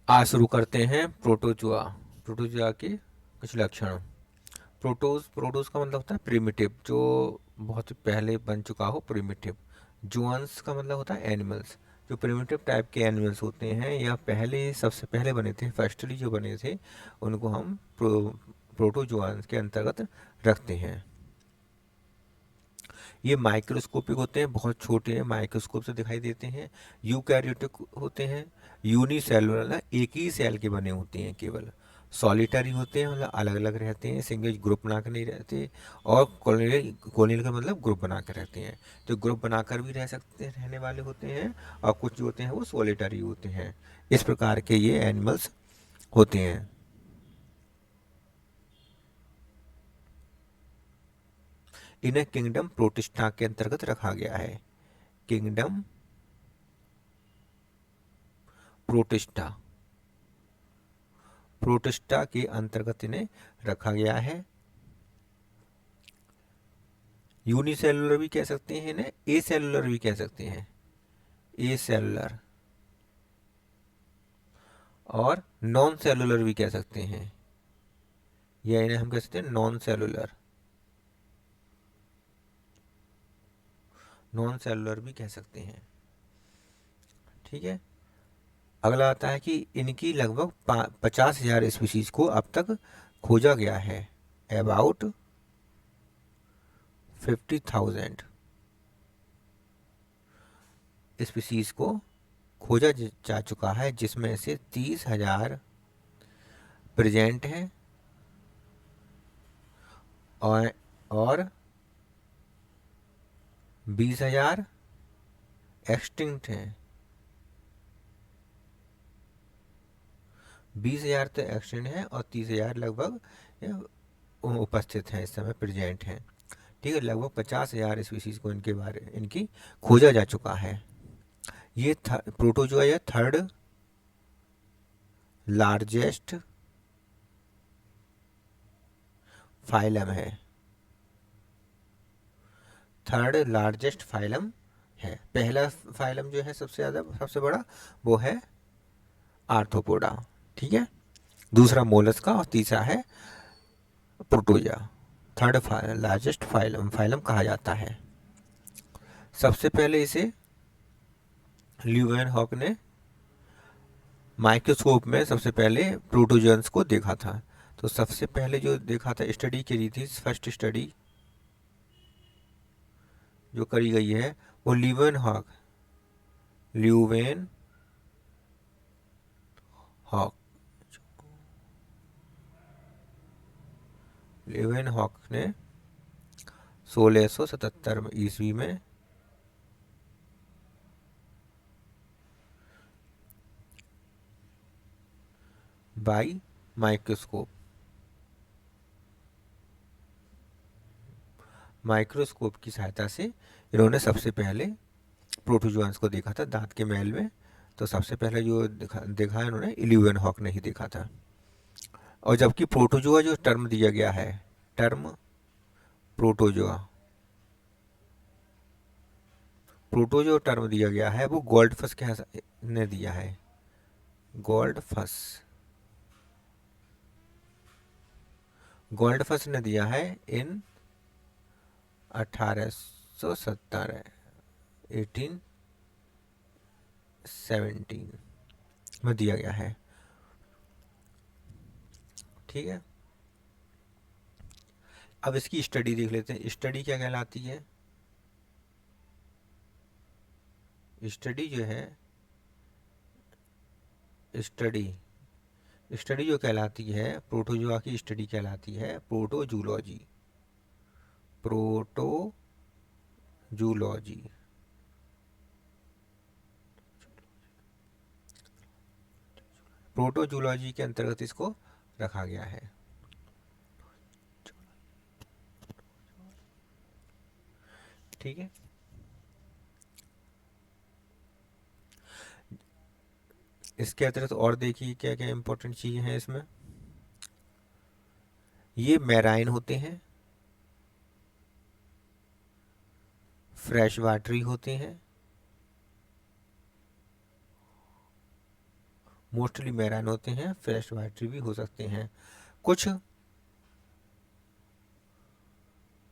आज शुरू करते हैं प्रोटोजुआ। प्रोटोजुआ के कुछ लक्षण। प्रोटोज का मतलब होता है प्रिमिटिव, जो बहुत पहले बन चुका हो, प्रिमिटिव। जुआंस का मतलब होता है एनिमल्स, जो प्रिमिटिव टाइप के एनिमल्स होते हैं या पहले सबसे पहले बने थे, फर्स्टली जो बने थे, उनको हम प्रोटोजुआंस के अंतर्गत रखते हैं। ये माइक्रोस्कोपिक होते हैं, बहुत छोटे हैं, माइक्रोस्कोप से दिखाई देते हैं। यूकैरियोटिक होते हैं, यूनिसेलुलर, एक ही सेल के बने होते हैं केवल। सॉलिटरी होते हैं, मतलब अलग अलग रहते हैं, सिंगल ग्रुप बनाकर नहीं रहते। और कॉलोनियल का मतलब ग्रुप बनाकर रहते हैं, तो ग्रुप बनाकर भी रहने वाले होते हैं। और कुछ जो होते हैं वो सॉलिटरी होते हैं। इस प्रकार के ये एनिमल्स होते हैं। इन्हें किंगडम प्रोटिस्टा के अंतर्गत रखा गया है। किंगडम प्रोटिस्टा, प्रोटिस्टा के अंतर्गत इन्हें रखा गया है। यूनिसेलुलर भी कह सकते हैं इन्हें, ए सेलुलर भी कह सकते हैं, ए सेलुलर। और नॉन सेलुलर भी कह सकते हैं, या इन्हें हम कह सकते हैं नॉन सेलुलर। नॉन सेलुलर भी कह सकते हैं। ठीक है। अगला आता है कि इनकी लगभग 50,000 स्पीशीज को अब तक खोजा गया है। अबाउट 50,000 स्पीशीज को खोजा जा चुका है, जिसमें से 30,000 प्रेजेंट हैं और 20,000 एक्सटिंक्ट हैं। 20,000 तो एक्सटिंक्ट हैं और 30,000 लगभग उपस्थित हैं, इस समय प्रेजेंट हैं। ठीक है, लगभग 50,000 स्पीशीज को इनकी खोजा जा चुका है। ये प्रोटोजोआ या थर्ड लार्जेस्ट फाइलम है। थर्ड लार्जेस्ट फाइलम है। पहला फाइलम जो है सबसे बड़ा, वो है आर्थ्रोपोडा। ठीक है। दूसरा मोलस्का और तीसरा है प्रोटोजा। थर्ड लार्जेस्ट फाइलम फाइलम कहा जाता है। सबसे पहले इसे ल्यूवेनहॉक ने माइक्रोस्कोप में सबसे पहले प्रोटोजोन्स को देखा था। तो सबसे पहले जो देखा था, स्टडी करी थी, फर्स्ट स्टडी जो करी गई है, वो ल्यूवेन हॉक ल्यूवेन हॉक ने 1677 ईस्वी में बाई माइक्रोस्कोप माइक्रोस्कोप की सहायता से इन्होंने सबसे पहले प्रोटोजुआंस को देखा था, दांत के मैल में। तो सबसे पहले जो देखा है इन्होंने, ल्यूवेन हॉक ने ही देखा था। और जबकि प्रोटोजुआ जो टर्म दिया गया है, टर्म प्रोटोजुआ, प्रोटोजो टर्म दिया गया है, वो गोल्डफस के ने दिया है। गोल्डफस गोल्डफस ने दिया है इन 1870, 1817 में दिया गया है। ठीक है। अब इसकी स्टडी देख लेते हैं। स्टडी क्या कहलाती है? स्टडी जो है, स्टडी स्टडी जो कहलाती है, प्रोटोजुआ की स्टडी कहलाती है प्रोटोजूलॉजी। प्रोटोजूलॉजी। प्रोटोजूलॉजी के अंतर्गत इसको रखा गया है। ठीक है। इसके अतिरिक्त और देखिए क्या क्या इंपॉर्टेंट चीज़ें हैं इसमें। ये मैराइन होते हैं, फ्रेश वाटरी होते हैं, मोस्टली मैराइन होते हैं, फ्रेश वाटरी भी हो सकते हैं। कुछ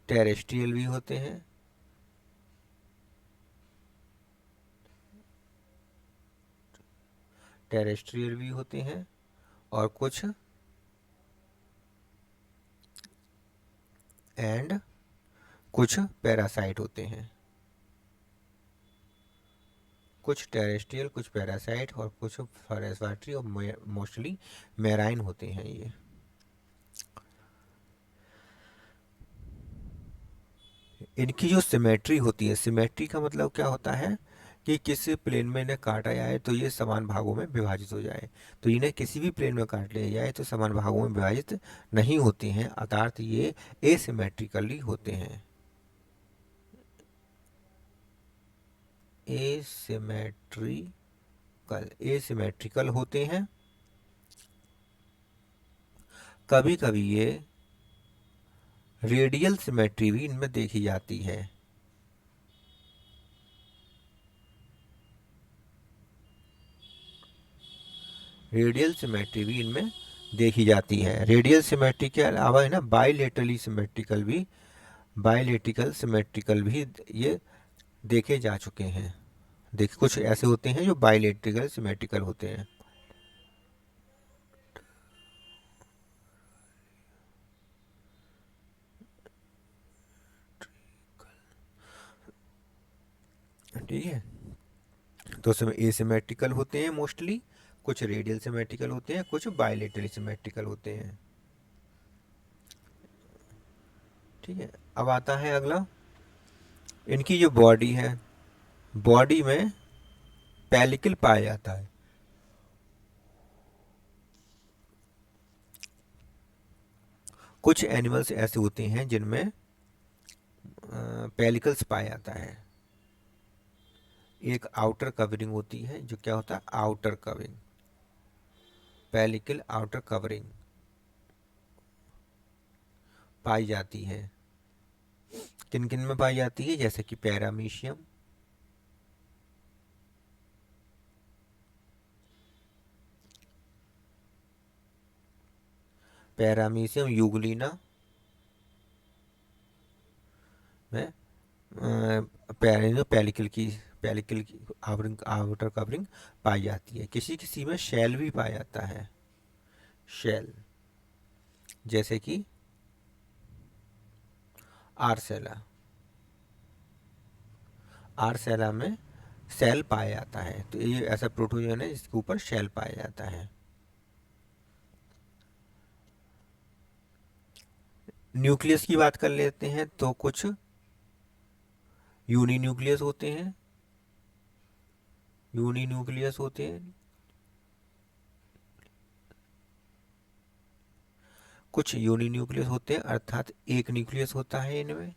टेरेस्ट्रियल भी होते हैं, टेरेस्ट्रियल भी होते हैं, और कुछ एंड कुछ पैरासाइट होते हैं। कुछ टेरेस्ट्रियल, कुछ पैरासाइट और कुछ फ्रेश वाटरी और मोस्टली मैराइन होते हैं ये। इनकी जो सिमेट्री होती है, सिमेट्री का मतलब क्या होता है कि किसी प्लेन में इन्हें काटा जाए तो ये समान भागों में विभाजित हो जाए। तो इन्हें किसी भी प्लेन में काट लिया जाए तो समान भागों में विभाजित नहीं होते हैं, अर्थात ये एसिमेट्रिकली होते हैं। एसिमेट्रिकल होते हैं। कभी कभी ये रेडियल सिमेट्री भी इनमें देखी जाती है। रेडियल सिमेट्री भी इनमें देखी जाती है। रेडियल सिमेट्री के अलावा है ना बाइलेटरल सिमेट्रिकल भी ये देखे जा चुके हैं। देखिए कुछ ऐसे होते हैं जो बाइलेटरल सिमेट्रिकल होते हैं। ठीक है, तो उसमें एसिमेट्रिकल होते हैं मोस्टली, कुछ रेडियल सिमेट्रिकल होते हैं, कुछ बाइलेटरल सिमेट्रिकल होते हैं। ठीक है, अब आता है अगला, इनकी जो बॉडी है, बॉडी में पेलिकल पाया जाता है। कुछ एनिमल्स ऐसे होते हैं जिनमें पेलिकल्स पाया जाता है। एक आउटर कवरिंग होती है, जो क्या होता है outer covering, pellicle outer covering पाई जाती है। किन किन में पाई जाती है, जैसे कि पैरामीशियम, पैरामीशियम यूगलिना में पेलिकल की आवरिंग आउटर कवरिंग पाई जाती है। किसी किसी में शेल भी पाया जाता है, शेल, जैसे कि आर्सेला, आर्सेला में सेल पाया जाता है। तो ये ऐसा प्रोटोजोन है जिसके ऊपर शेल पाया जाता है। न्यूक्लियस की बात कर लेते हैं, तो कुछ यूनी न्यूक्लियस होते हैं, यूनी न्यूक्लियस होते हैं, कुछ यूनी न्यूक्लियस होते हैं, अर्थात एक न्यूक्लियस होता है इनमें,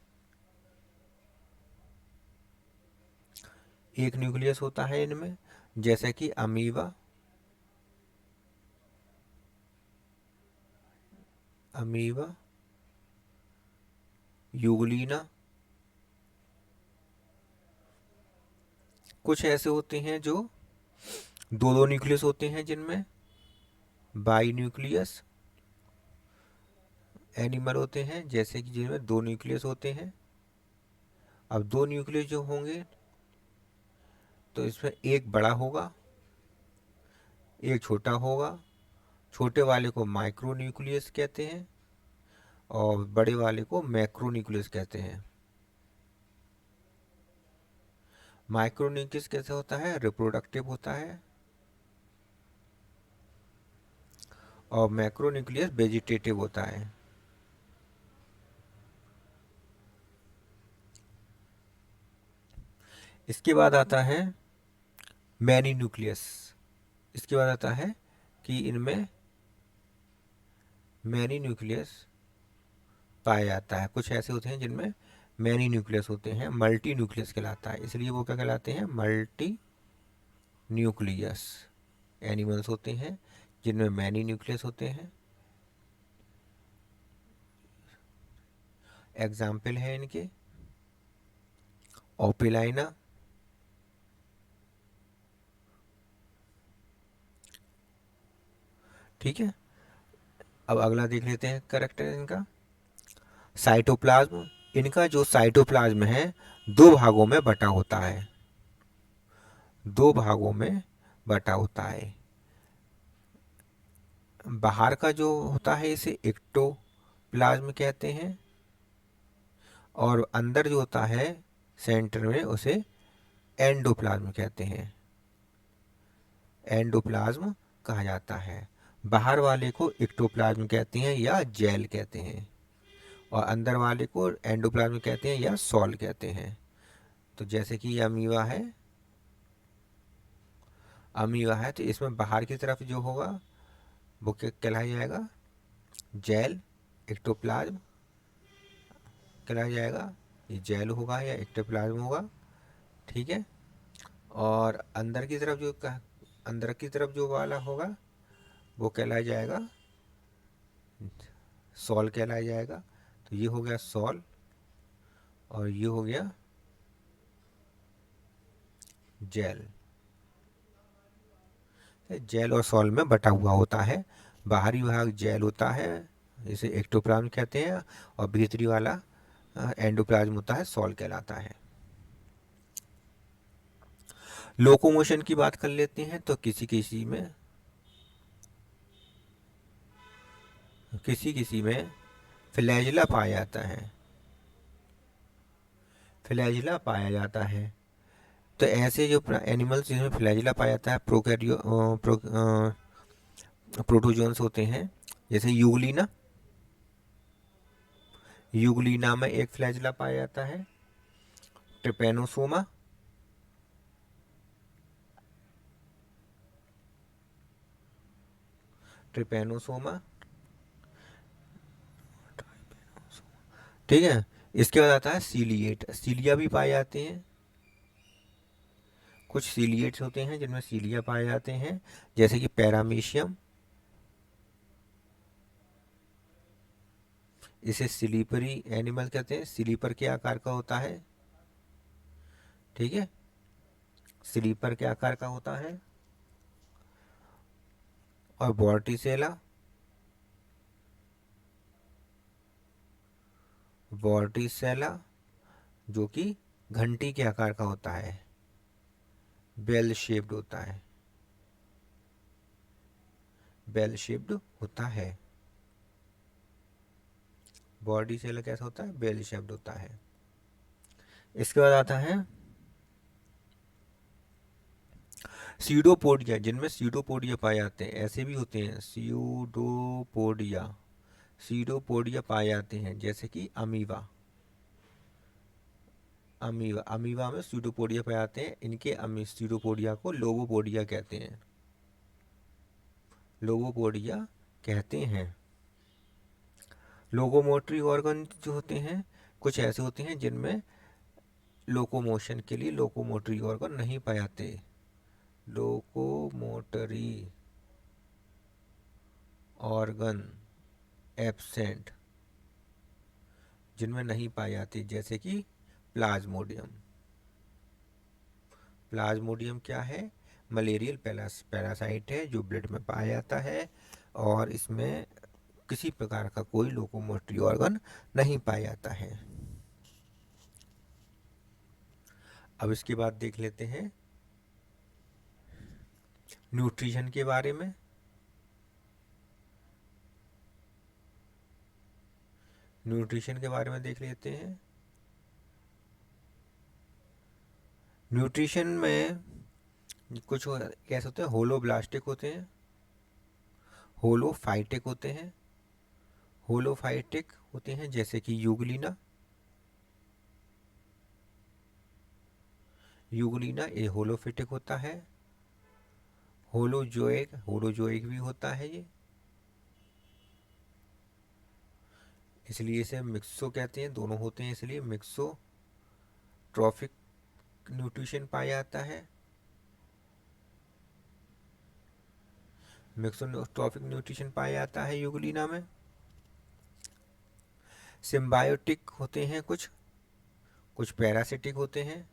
एक न्यूक्लियस होता है इनमें, जैसे कि अमीबा, अमीबा, यूगलीना। कुछ ऐसे होते हैं जो दो दो न्यूक्लियस होते हैं, जिनमें बाई न्यूक्लियस एनिमल होते हैं, जैसे कि जिनमें दो न्यूक्लियस होते हैं। अब दो न्यूक्लियस जो होंगे तो इसमें एक बड़ा होगा, एक छोटा होगा। छोटे वाले को माइक्रो न्यूक्लियस कहते हैं और बड़े वाले को मैक्रो न्यूक्लियस कहते हैं। माइक्रो न्यूक्लियस कैसे होता है, रिप्रोडक्टिव होता है, और मैक्रो न्यूक्लियस वेजिटेटिव होता है। इसके बाद आता है मैनी न्यूक्लियस। इसके बाद आता है कि इनमें मैनी न्यूक्लियस पाया जाता है। कुछ ऐसे होते हैं जिनमें मैनी न्यूक्लियस होते हैं, मल्टी न्यूक्लियस कहलाता है, इसलिए वो क्या कहलाते हैं, मल्टी न्यूक्लियस एनिमल्स होते हैं जिनमें मैनी न्यूक्लियस होते हैं। एग्जाम्पल है इनके ओपिलाइना, ठीक है, अब अगला देख लेते हैं करेक्टर इनका। साइटोप्लाज्म, इनका जो साइटोप्लाज्म है दो भागों में बटा होता है, दो भागों में बटा होता है। बाहर का जो होता है इसे एक्टोप्लाज्म कहते हैं, और अंदर जो होता है सेंटर में उसे एंडोप्लाज्म कहते हैं, एंडोप्लाज्म कहा जाता है। बाहर वाले को एक्टोप्लाज्म कहते हैं या जेल कहते हैं, और अंदर वाले को एंडोप्लाज्म कहते हैं या सॉल कहते हैं। तो जैसे कि ये अमीबा है, अमीबा है तो इसमें बाहर की तरफ जो होगा वो क्या कहलाया जाएगा, जेल, एक्टोप्लाज्म कहलाया जाएगा, ये जेल होगा या एक्टोप्लाज्म होगा। ठीक है, और अंदर की तरफ जो अंदर की तरफ जो वाला होगा वो कहलाया जाएगा सॉल कहलाया जाएगा। तो ये हो गया सॉल और ये हो गया जेल। जेल और सॉल में बटा हुआ होता है, बाहरी भाग जेल होता है इसे एक्टोप्लाज्म कहते हैं, और भीतरी वाला एंडोप्लाज्म होता है, सॉल कहलाता है। लोकोमोशन की बात कर लेते हैं तो किसी किसी में फ्लैजिला पाया जाता है, फ्लैजिला पाया जाता है। तो ऐसे जो एनिमल्स जिसमें फ्लैजिला पाया जाता है प्रोटोजोन्स होते हैं, जैसे यूग्लिना, यूग्लिना में एक फ्लैजिला पाया जाता है। ट्रिपेनोसोमा, ट्रिपेनोसोमा, ठीक है। इसके बाद आता है सीलिएट, सीलिया भी पाए जाते हैं, कुछ सीलिएट्स होते हैं जिनमें सीलिया पाए जाते हैं, जैसे कि पैरामीशियम, इसे स्लीपरी एनिमल कहते हैं, स्लीपर के आकार का होता है। ठीक है, स्लीपर के आकार का होता है। और वॉर्टिसेला, वॉर्टिसेला जो कि घंटी के आकार का होता है, बेल शेप्ड होता है, बेल शेप्ड होता है। बॉडी सेल कैसा होता है, बेल शेप्ड होता है। इसके बाद आता है सीडोपोडिया, जिनमें सीडोपोडिया पाए जाते हैं, ऐसे भी होते हैं सीडोपोडिया, सीडोपोडिया पाए जाते हैं, जैसे कि अमीबा, अमीबा, अमीबा में सीडोपोडिया पाए जाते हैं। इनके सीडोपोडिया को लोगोपोडिया कहते हैं, लोगोपोडिया कहते हैं। लोकोमोटरी ऑर्गन जो होते हैं कुछ ऐसे होते हैं जिनमें लोकोमोशन के लिए लोकोमोटरी ऑर्गन नहीं पाए जाते, लोकोमोटरी ऑर्गन एब्सेंट, जिनमें नहीं पाई जाती, जैसे कि प्लाज्मोडियम। प्लाज्मोडियम क्या है, मलेरियल पैरासाइट है जो ब्लड में पाया जाता है, और इसमें किसी प्रकार का कोई लोकोमोटरी ऑर्गन नहीं पाया जाता है। अब इसके बाद देख लेते हैं न्यूट्रिशन के बारे में। न्यूट्रिशन के बारे में देख लेते हैं। न्यूट्रिशन में कुछ कैसे होते हैं, होलोब्लास्टिक होते हैं, होलोफाइटिक होते हैं, होलोफाइटिक होते हैं जैसे कि यूग्लिना, यूग्लिना ये होलोफिटिक होता है। होलोजोइक, होलोजोइक भी होता है ये, इसलिए इसे मिक्सो कहते हैं, दोनों होते हैं इसलिए मिक्सो ट्रॉफिक न्यूट्रिशन पाया जाता है। मिक्सो ट्रॉफिक न्यूट्रिशन पाया जाता है यूग्लिना में। सिम्बायोटिक होते हैं कुछ, कुछ पैरासिटिक होते हैं,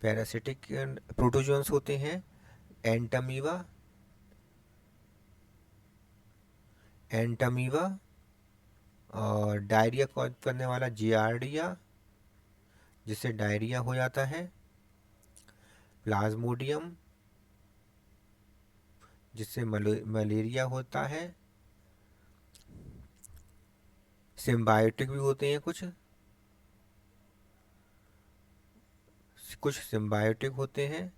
पैरासिटिक प्रोटोजोन्स होते हैं, एंटमीबा, एंटमीवा, और डायरिया कॉज करने वाला जियार्डिया, जिससे डायरिया हो जाता है, प्लाज्मोडियम, जिससे मलेरिया होता है, सिम्बायोटिक भी होते हैं कुछ सिम्बायोटिक होते हैं,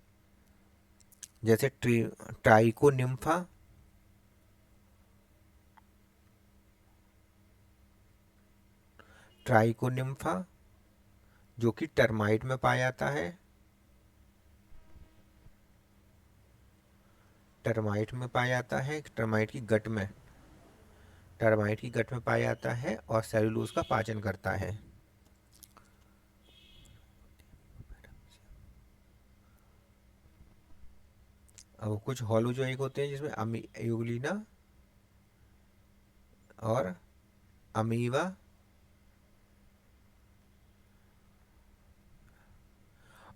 जैसे ट्राइकोनिम्फा, ट्राइकोनिम्फा जो कि टर्माइट में पाया जाता है, टर्माइट में पाया जाता है, टर्माइट की गट में पाया जाता है और सेलुलोज का पाचन करता है। अब कुछ हॉलोजोइक होते हैं जिसमें यूग्लिना और अमीवा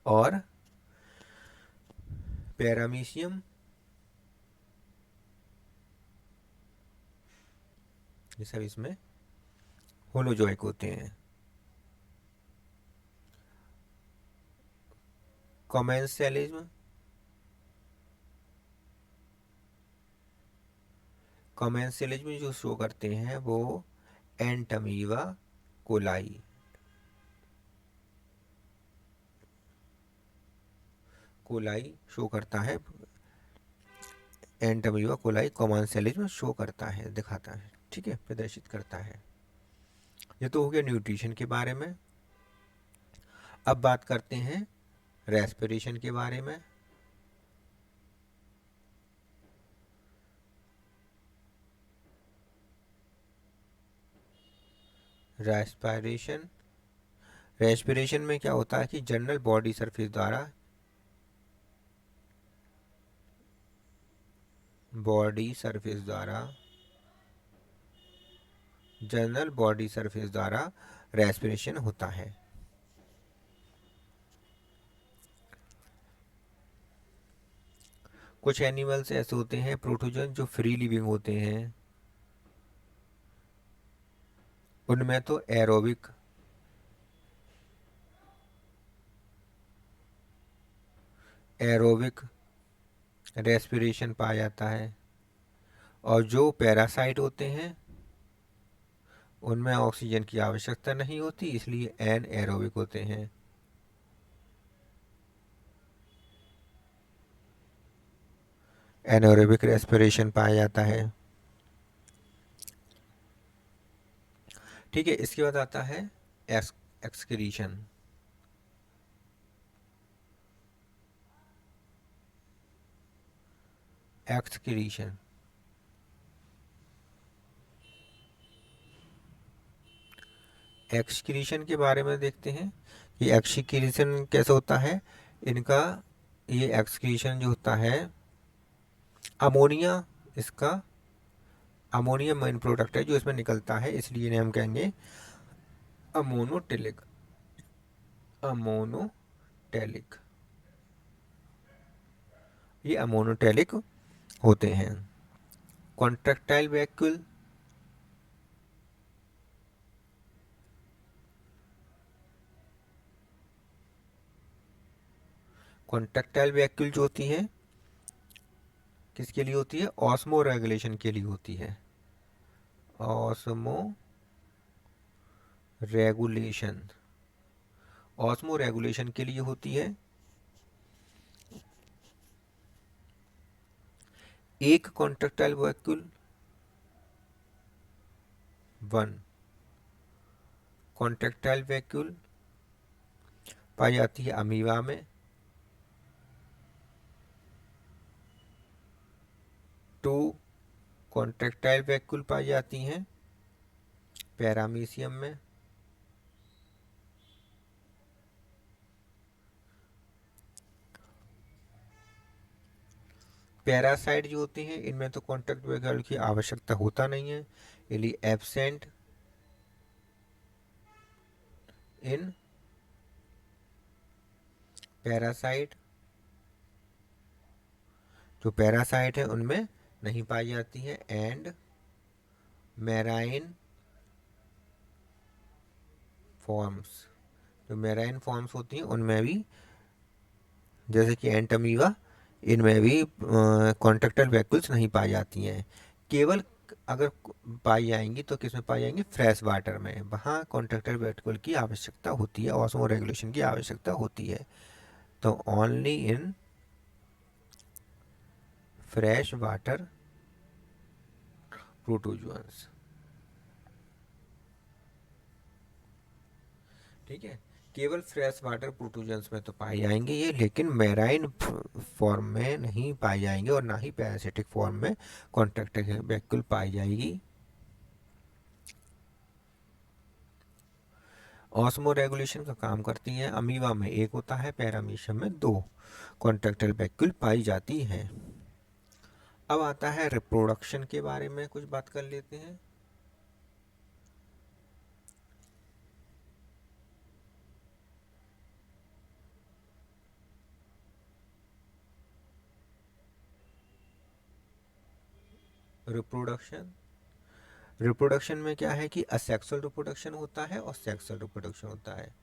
और पैरामीशियम, ये सब इसमें होलोजोइक होते हैं। कॉमेंसेलिज्म, कॉमेंसेलिज्म जो शो करते हैं वो एंटमीवा कोलाई, कोलाई शो करता है, एंटमीवा कोलाई कॉमेंसेलिज्म शो करता है, दिखाता है, ठीक है, प्रदर्शित करता है। ये तो हो गया न्यूट्रिशन के बारे में। अब बात करते हैं रेस्पिरेशन के बारे में। रेस्पिरेशन, रेस्पिरेशन में क्या होता है कि जनरल बॉडी सरफेस द्वारा, जनरल बॉडी सरफेस द्वारा रेस्पिरेशन होता है। कुछ एनिमल्स ऐसे होते हैं प्रोटोजन जो फ्री लिविंग होते हैं, उनमें तो एरोबिक रेस्पिरेशन पाया जाता है, और जो पैरासाइट होते हैं उनमें ऑक्सीजन की आवश्यकता नहीं होती, इसलिए एनएरोबिक होते हैं। एनएरोबिक रेस्पिरेशन पाया जाता है। ठीक है, इसके बाद आता है एक्सक्रीशन। एक्सक्रीशन, एक्सक्रीशन के बारे में देखते हैं कि एक्सक्रीशन कैसे होता है इनका। ये एक्सक्रीशन जो होता है, अमोनिया, इसका अमोनिया मेन प्रोडक्ट है जो इसमें निकलता है, इसलिए इन्हें हम कहेंगे अमोनोटेलिक, अमोनोटेलिक, ये अमोनोटेलिक होते हैं। कॉन्ट्रैक्टाइल वैक्यूल, कॉन्ट्रैक्टाइल वैक्यूल जो होती है किसके लिए होती है, ऑस्मो रेगुलेशन के लिए होती है, ऑस्मो रेगुलेशन, ऑस्मो रेगुलेशन के लिए होती है। एक contractile vacuole, one contractile vacuole पाई जाती है अमीबा में, टू कॉन्ट्रैक्टाइल वैक्यूल पाई जाती हैं पैरामीशियम में, पैरासाइट जो होते हैं इनमें तो कॉन्ट्रैक्ट वैक्यूल की आवश्यकता होता नहीं है, इसलिए एब्सेंट इन पैरासाइट, जो पैरासाइट है उनमें नहीं पाई जाती है, एंड मैराइन फॉर्म्स, जो मैराइन फॉर्म्स होती हैं उनमें भी, जैसे कि एंटमीवा, इनमें भी कॉन्ट्रैक्टाइल वैक्यूल्स नहीं पाई जाती हैं। केवल अगर पाई जाएंगी तो किस में पाई जाएंगी, फ्रेश वाटर में, वहाँ कॉन्ट्रैक्टाइल वैक्यूल की आवश्यकता होती है, ऑस्मो रेगुलेशन की आवश्यकता होती है। तो ओनली इन फ्रेश वाटर प्रोटोजुअंस। ठीक है, केवल फ्रेश वाटर प्रोटोजन्स में तो पाए जाएंगे ये, लेकिन मैराइन फॉर्म में नहीं पाए जाएंगे और ना ही पैरासिटिक फॉर्म में कॉन्ट्रैक्टाइल वैक्यूल पाई जाएगी। ऑस्मो रेगुलेशन का काम करती हैं। अमीबा में एक होता है, पैरामीशियम में दो कॉन्ट्रैक्टाइल वैक्यूल पाई जाती हैं। अब आता है रिप्रोडक्शन के बारे में कुछ बात कर लेते हैं। रिप्रोडक्शन, रिप्रोडक्शन में क्या है कि असेक्सुअल रिप्रोडक्शन होता है और सेक्सुअल रिप्रोडक्शन होता है।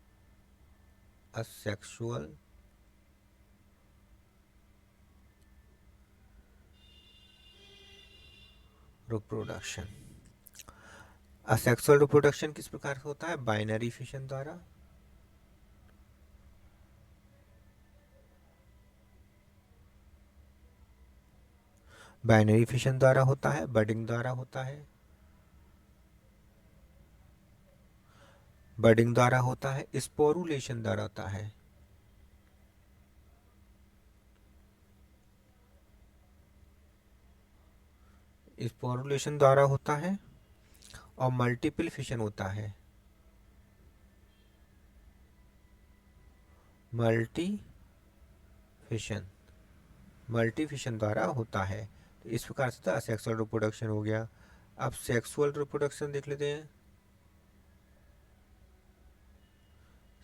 असेक्सुअल रिप्रोडक्शन, असेक्सुअल रिप्रोडक्शन किस प्रकार से होता है, बाइनरी फिशन द्वारा। बाइनरी फिशन द्वारा होता है, बडिंग द्वारा होता है, बडिंग द्वारा होता है, स्पोरुलेशन द्वारा होता है। स्पोरुलेशन द्वारा होता है और मल्टीपल फिशन होता है, मल्टी फिशन, मल्टी फिशन द्वारा होता है। तो इस प्रकार से तो असेक्सुअल रिप्रोडक्शन हो गया। अब सेक्सुअल रिप्रोडक्शन देख लेते हैं।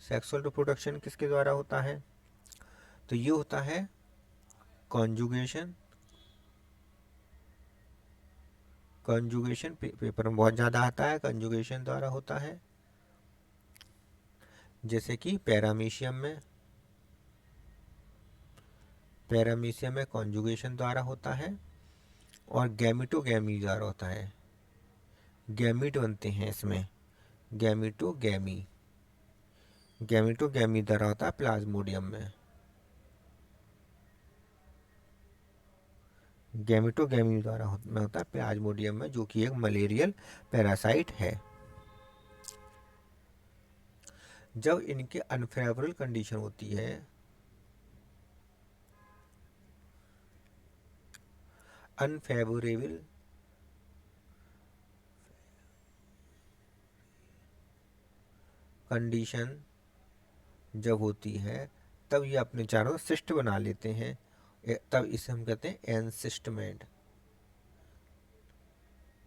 सेक्सुअल रिप्रोडक्शन किसके द्वारा होता है, तो ये होता है कॉन्जुगेशन। कंजुगेशन पेपर में बहुत ज़्यादा आता है, कंजुगेशन द्वारा होता है, जैसे कि पैरामीशियम में, पैरामीशियम में कॉन्जुगेशन द्वारा होता है और गैमिटोगैमी द्वारा होता है। गैमिट बनते हैं इसमें, गैमिटोगैमी, गैमिटोगैमी द्वारा होता है प्लाज्मोडियम में, गैमिटोगैमी द्वारा होता है प्लाज्मोडियम में, जो कि एक मलेरियल पैरासाइट है। जब इनके अनफेवरेबल कंडीशन होती है, अनफेवरेबल कंडीशन जब होती है, तब ये अपने चारों सिस्ट बना लेते हैं, तब इसे हम कहते हैं एनसिस्टमेंट,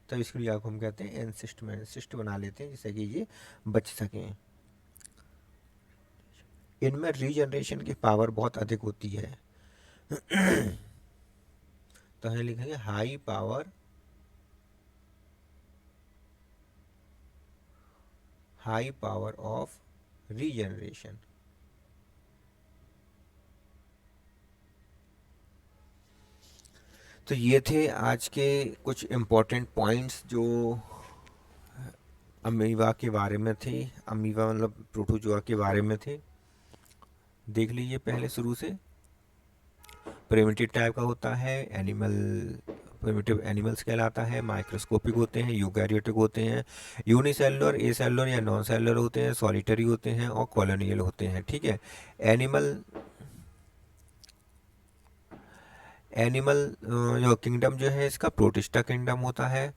तब इसके लिए हम कहते हैं एनसिस्टमेंट, सिस्ट बना लेते हैं जिससे कि ये बच सकें। इनमें रीजनरेशन की पावर बहुत अधिक होती है। तो हम लिखेंगे high power, high power of regeneration. तो ये थे आज के कुछ इम्पोर्टेंट पॉइंट्स जो अमीबा के बारे में थे, अमीबा मतलब प्रोटोजोआ के बारे में थे। देख लीजिए पहले शुरू से। प्रिमिटिव टाइप का होता है, एनिमल, प्रिमिटिव एनिमल्स कहलाता है, माइक्रोस्कोपिक होते हैं, यूकैरियोटिक होते हैं, यूनिसेलुलर, एसेलुलर या नॉन सेलुलर होते हैं, सॉलिटरी होते हैं और कॉलोनियल होते हैं। ठीक है, एनिमल, एनिमल जो किंगडम जो है इसका प्रोटिस्टा किंगडम होता है,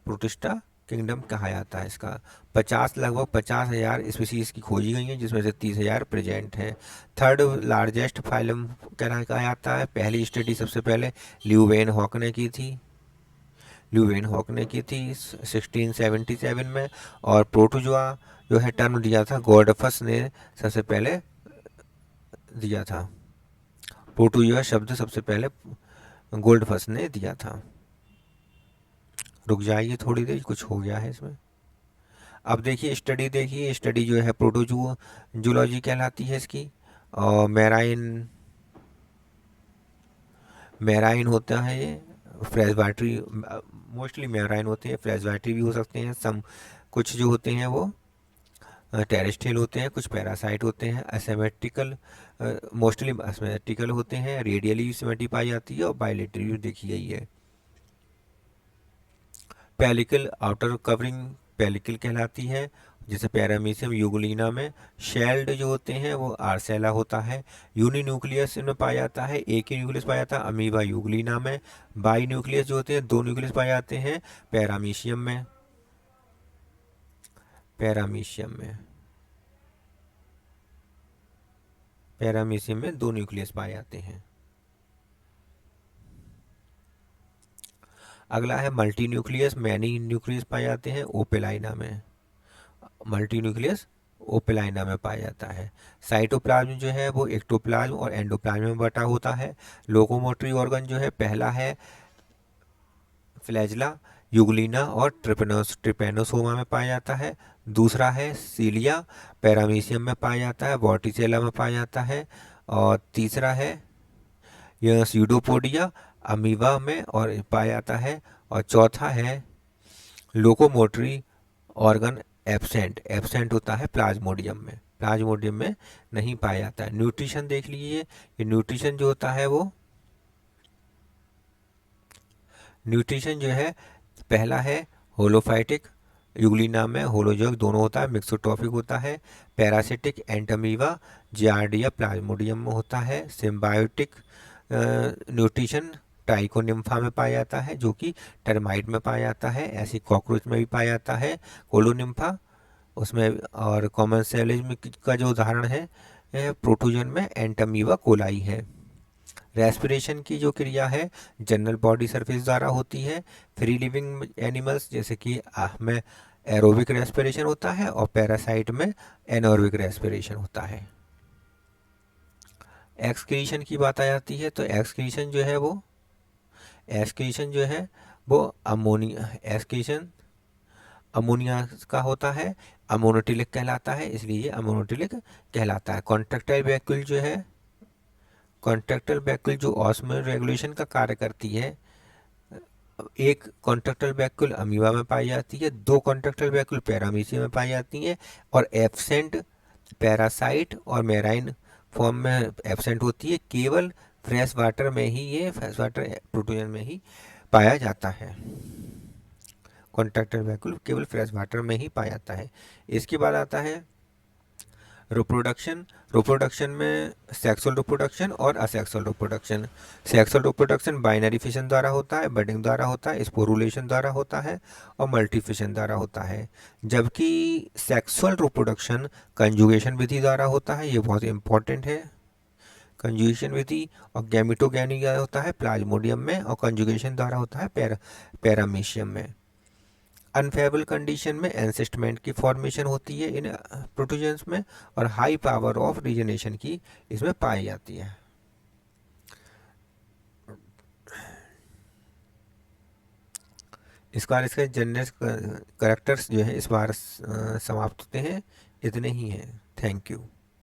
प्रोटिस्टा किंगडम कहा जाता है इसका। 50 लगभग 50,000 स्पीसीज की खोजी गई हैं, जिसमें से 30,000 प्रेजेंट हैं। थर्ड लार्जेस्ट फाइलम कहा जाता है। पहली स्टडी सबसे पहले ल्यूवेन हॉक ने की थी, ल्यूवेन हॉक ने की थी 1677 में। और प्रोटोजोआ जो है टर्म दिया था गॉडफस ने सबसे पहले दिया था। प्रोटोजोआ शब्द सबसे पहले गोल्डफस ने दिया था। रुक जाइए थोड़ी देर, कुछ हो गया है इसमें। अब देखिए स्टडी, देखिए स्टडी जो है प्रोटोजूलॉजी कहलाती है इसकी। और मेराइन, मेराइन होता है ये। फ्रेश बैटरी, मोस्टली मेराइन होते हैं, फ्रेश बैटरी भी हो सकते हैं सम। कुछ जो होते हैं वो टेरेस्ट्रियल होते हैं, कुछ पैरासाइट होते हैं, असिमेट्रिकल, मोस्टली असिमेट्रिकल होते हैं, रेडियली सिमेट्री पाई जाती है और बायलेटरली भी देखी गई है। पेलिकल, आउटर कवरिंग पेलिकल कहलाती है, जैसे पैरामीशियम यूगुलिना में। शेल्ड जो होते हैं वो आर्सेला होता है। यूनी न्यूक्लियस इनमें पाया जाता है, एक ही न्यूक्लियस पाया जाता है अमीबा यूगुलिना में। बाई न्यूक्लियस जो होते हैं दो न्यूक्लियस पाए जाते हैं पैरामीशियम में। पैरामीशियम में, पैरामीशियम में दो न्यूक्लियस पाए जाते हैं। अगला है मल्टी न्यूक्लियस, मैनी न्यूक्लियस पाए जाते हैं ओपेलाइना में। मल्टी न्यूक्लियस ओपेलाइना में पाया जाता है। साइटोप्लाज्म जो है वो एक्टोप्लाज्म और एंडोप्लाज्म में बटा होता है। लोकोमोटरी ऑर्गन जो है पहला है फ्लैजला, यूगलिना और ट्रिपेनोसोमा में पाया जाता है। दूसरा है सीलिया, पैरामीशियम में पाया जाता है, वॉर्टिसेला में पाया जाता है। और तीसरा है यह स्यूडोपोडिया, अमीबा में और पाया जाता है। और चौथा है लोकोमोटरी ऑर्गन एब्सेंट, एब्सेंट होता है प्लाज्मोडियम में, प्लाज्मोडियम में नहीं पाया जाता है। न्यूट्रिशन देख लीजिए, ये न्यूट्रिशन जो होता है वो, न्यूट्रिशन जो है पहला है होलोफाइटिक, यूग्लिना में होलोजोइक दोनों होता है, मिक्सोट्रॉफिक होता है। पैरासिटिक एंटमीबा जियार्डिया प्लाज्मोडियम में होता है। सिम्बायोटिक न्यूट्रिशन ट्राइकोनिम्फा में पाया जाता है, जो कि टर्माइट में पाया जाता है। ऐसी कॉकरोच में भी पाया जाता है कोलोनिम्फा उसमें। और कॉमन सेलेज में का जो उदाहरण है प्रोटोजन में एंटमीबा कोलाई है। रेस्पिरेशन की जो क्रिया है जनरल बॉडी सरफेस द्वारा होती है। फ्री लिविंग एनिमल्स जैसे कि में एरोबिक रेस्पिरेशन होता है और पैरासाइट में एनोरोबिक रेस्पिरेशन होता है। एक्सक्रीशन की बात आ जाती है तो एक्सक्रीशन जो है वो, एक्सक्रीशन जो है वो अमोनिया, एक्सक्रीशन अमोनिया का होता है, अमोनोटिलिक कहलाता है, इसलिए ये अमोनोटिलिक कहलाता है। कॉन्ट्रेक्टाइल वैक्यूल जो है, कॉन्ट्रेक्टाइल वैक्यूल जो ऑस्मोल रेगुलेशन का कार्य करती है, एक कॉन्ट्रेक्टाइल वैक्यूल अमीबा में पाई जाती है, दो कॉन्ट्रेक्टाइल वैक्यूल पैरामीशियम में पाई जाती हैं और एब्सेंट पैरासाइट और मेराइन फॉर्म में एब्सेंट होती है। केवल फ्रेश वाटर में ही, ये फ्रेश वाटर प्रोटोजन में ही पाया जाता है। कॉन्ट्रेक्टाइल वैक्यूल केवल फ्रेश वाटर में ही पाया जाता है। इसके बाद आता है रिप्रोडक्शन। रिप्रोडक्शन में सेक्सुअल रिप्रोडक्शन और asexual reproduction. Sexual reproduction binary fission द्वारा होता है, बडिंग द्वारा होता है, स्पोरुलेशन द्वारा होता है और मल्टीफिशन द्वारा होता है। जबकि सेक्सुअल रिप्रोडक्शन कंजुगेशन विधि द्वारा होता है, ये बहुत इंपॉर्टेंट है। कंजुगेशन विधि और गैमेटोगेनी होता है प्लाज्मोडियम में और कंजुगेशन द्वारा होता है पैरामीशियम में। अनफेवरेबल कंडीशन में एंसिस्टमेंट की फॉर्मेशन होती है इन प्रोटोजन्स में और हाई पावर ऑफ रीजनरेशन की इसमें पाई जाती है। इस बार इसके जनरल करेक्टर्स जो है इस बार समाप्त होते हैं। इतने ही हैं। Thank you.